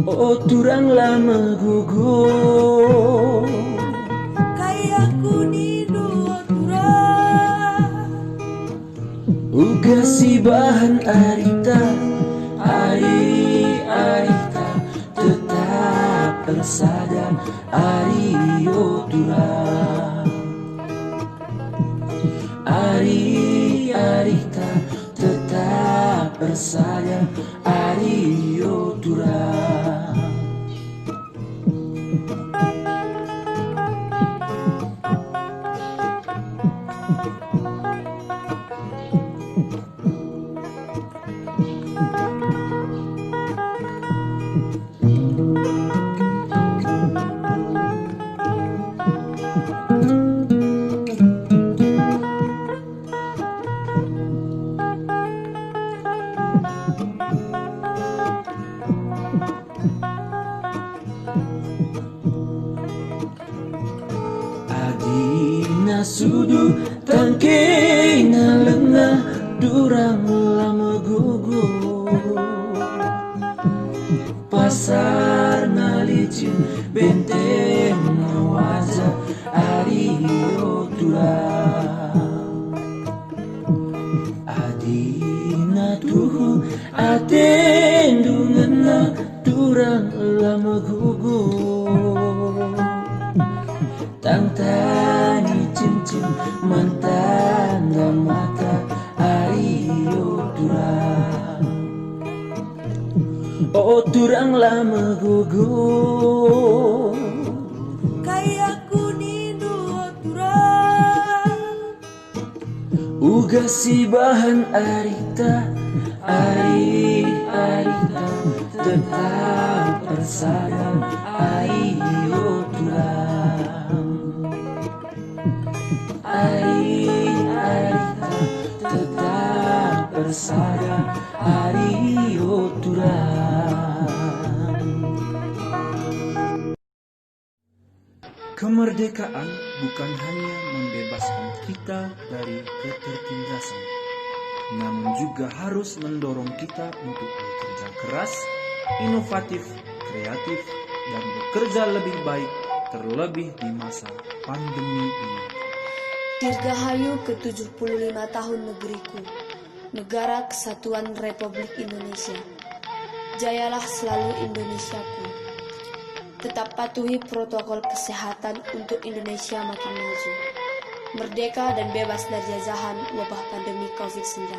Oh turang lama gugur kayak kunidu turang uga si bahan arita arita tetap bersadar ario turang arita tetap bersadar ario turang. Adina sudu tangkena lengah durang lama gugur pasar na licin benteng wajah ario turang adina tuhu atendungena durang lama gugur tangtani cincin mantanda mata ario turang oh turang lama gugur kayak kunidu turang uga si bahan arita tetap bersadar ario turang arita tetap bersadar ario turang. Kemerdekaan bukan hanya membebaskan kita dari ketertindasan, namun juga harus mendorong kita untuk bekerja keras, inovatif, kreatif, dan bekerja lebih baik, terlebih di masa pandemi ini. Dirgahayu ke-75 tahun negeriku, Negara Kesatuan Republik Indonesia. Jayalah selalu Indonesiaku. Tetap patuhi protokol kesehatan untuk Indonesia makin maju. Merdeka dan bebas dari jajahan wabah pandemi COVID-19.